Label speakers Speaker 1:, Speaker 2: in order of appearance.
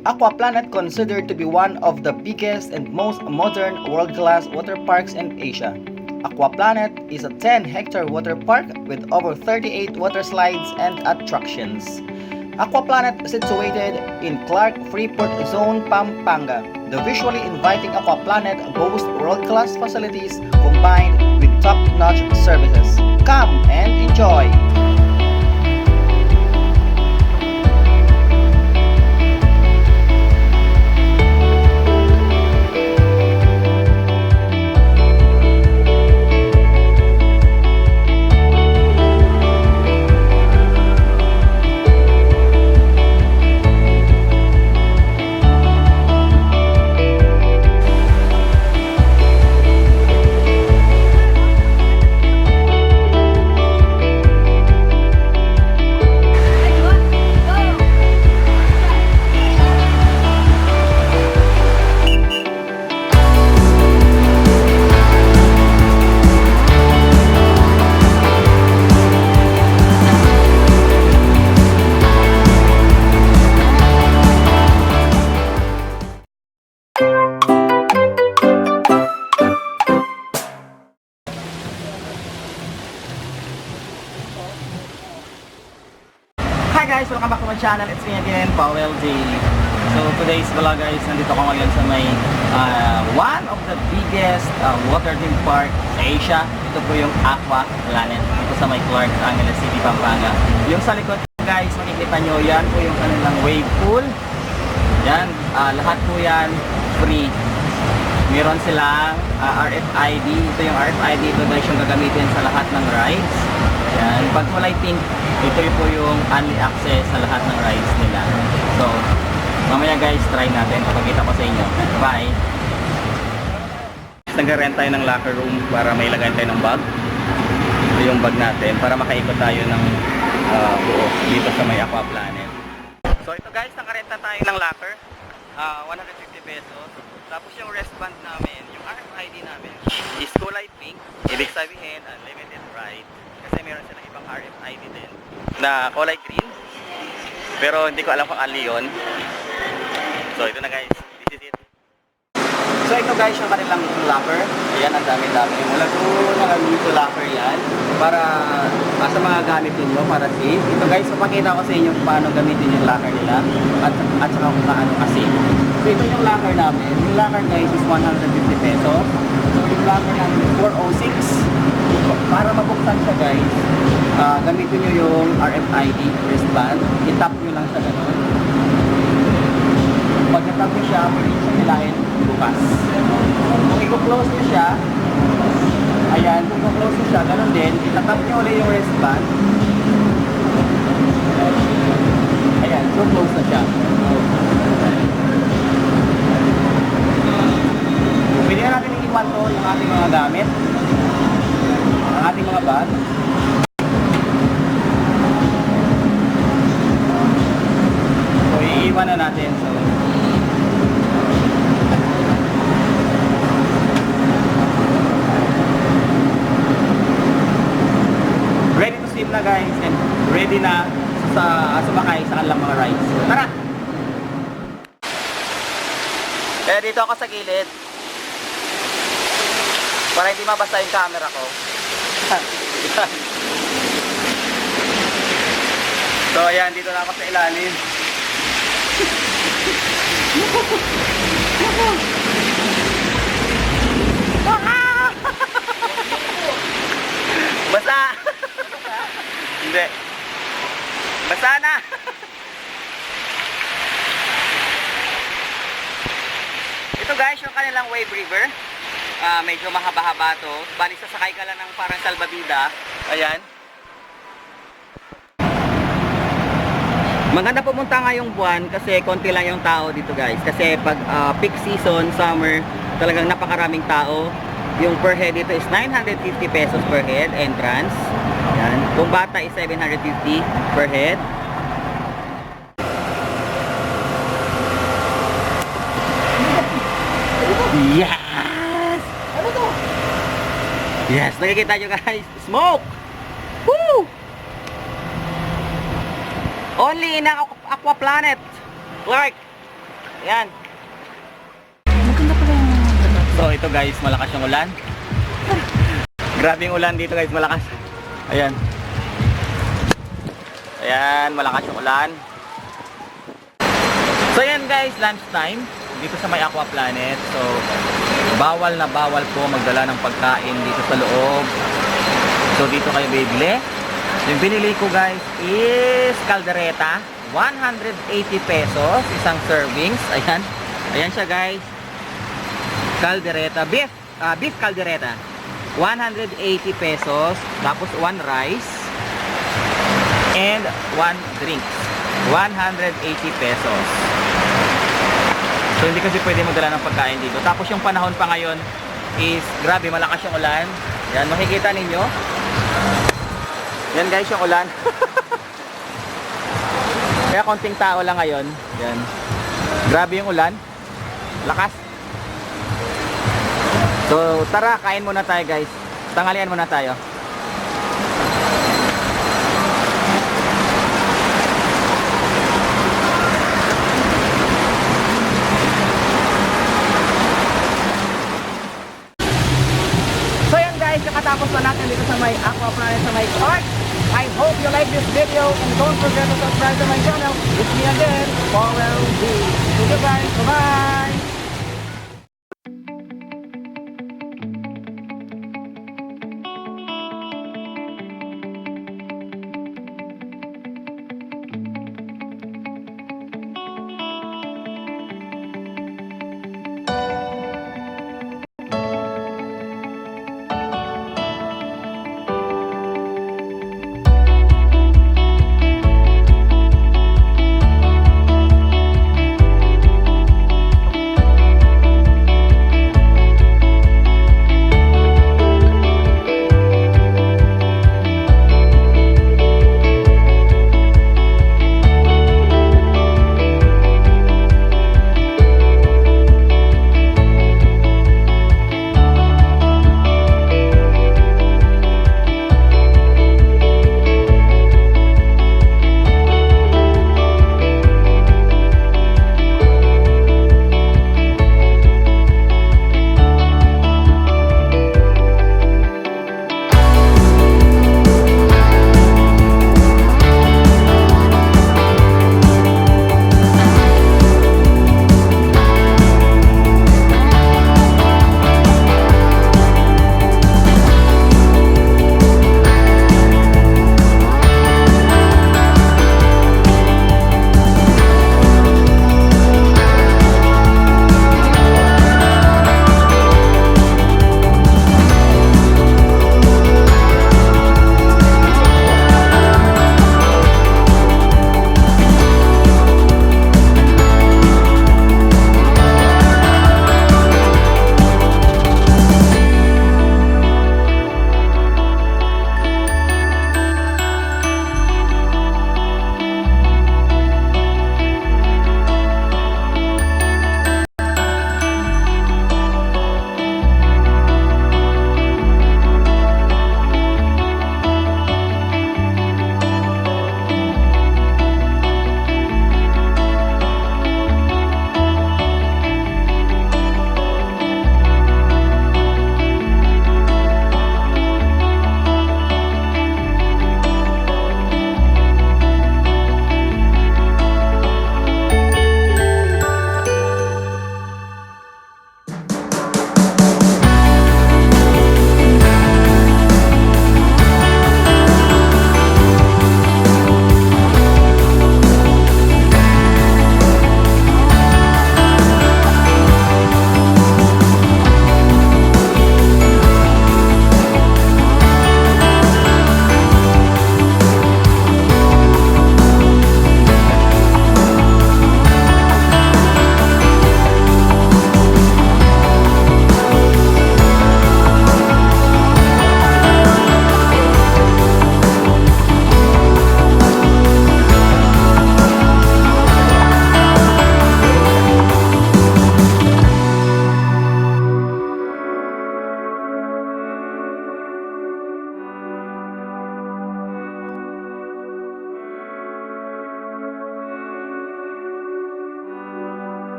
Speaker 1: Aquaplanet considered to be one of the biggest and most modern world-class water parks in Asia. Aquaplanet is a 10-hectare water park with over 38 water slides and attractions. Aquaplanet is situated in Clark Freeport Zone, Pampanga. The visually inviting Aquaplanet boasts world-class facilities combined with top-notch services. Come and enjoy! Hi guys! Welcome back to my channel. It's me again, Powell J. So today's vlog guys, nandito ako ngayon sa may one of the biggest water theme park sa Asia. Ito po yung Aquaplanet. Ito sa may Clark, Angeles City, Pampanga. Yung sa likod guys, makikita nyo, yan po yung kanilang wave pool. Yan, lahat po yan free. Meron silang RFID. Ito yung RFID. Ito guys yung gagamitin sa lahat ng rides. Yan, pag kulay pink, ito po yung only access sa lahat ng rides nila. So, mamaya guys, try natin. Papakita ko sa inyo. Bye! Nag-rent tayo ng locker room para may lagay tayo ng bag. Ito yung bag natin para makaikot tayo ng buo dito sa may Aquaplanet. So ito guys, nakarenta tayo ng locker. 150 pesos. Tapos yung wristband namin, yung RFID namin is kulay pink. Ibig sabihin, unlimited ride. Kasi meron silang ibang RFID din na kulay green, pero hindi ko alam kung ali yun. So ito na guys, this is it. So ito guys yung kanilang locker. Ayan, ang dami-dami. Mula doon hanggang dito locker yan para sa mga gamit ninyo, para safe. Ito guys, papakita ko sa inyo kung paano gamitin yung locker nila at saka kung paano kasi. So ito yung locker namin. Yung locker guys is 150 pesos. So yung locker namin is 406. Para mabuksan siya guys, gamitin nyo yung RFID wristband. I-tap nyo lang siya gano'n. Pag na-tap nyo siya, pwede siya hilahin bukas. Kung i-close nyo siya, ayan, kung i-close nyo siya, gano'n din, itatap nyo ulit yung wristband. Ayan, so close na siya. Pwede na natin iwan to yung ating mga gamit, ang ating mga bag. So iiwan na natin. So ready to swim na guys, and ready na sa sumakay sa kanilang mga rides. So, tara! Kaya dito ako sa gilid para hindi mabasa yung camera ko. So ayan, dito na ako sa ilalim. Basa! Hindi. Basa na! Ito guys, yung kanilang wave river. Medyo mahaba-haba to. Bali sasakay ka lang ng parang salbabida. Ayan. Maganda pumunta ngayong buwan kasi konti lang yung tao dito guys. Kasi pag peak season, summer, talagang napakaraming tao. Yung per head dito is 950 pesos per head entrance. Ayan. Kung bata is 750 per head. Yes! Ano to? Yes, nakikita nyo guys. Smoke! Woo! Only in Aquaplanet, Clark. Ayan.
Speaker 2: Maganda pala yung dagat.
Speaker 1: So ito guys, malakas yung ulan. Grabe yung ulan dito guys, malakas. Ayan. Ayan, malakas yung ulan. So ayan guys, lunch time dito sa may Aqua Planet. So bawal na bawal po magdala ng pagkain dito sa loob. So dito kayo bibili. Yung binili ko guys is caldereta, 180 pesos isang servings. Ayan. Ayan siya guys. Caldereta, beef caldereta. 180 pesos, tapos 1 rice and 1 drink. 180 pesos. So hindi kasi pwede magdala ng pagkain dito. Tapos yung panahon pa ngayon is grabe, malakas yung ulan. Yan, makikita ninyo. Yan guys yung ulan. Kaya konting tao lang ngayon. Yan. Grabe yung ulan. Lakas. So tara, kain muna tayo guys. Tanghalian muna tayo. So yan guys, kakatapos na natin dito sa may Aqua Planet sa may park. I hope you like this video and don't forget to subscribe to my channel. It's me again, Powell D. See you guys. Bye-bye.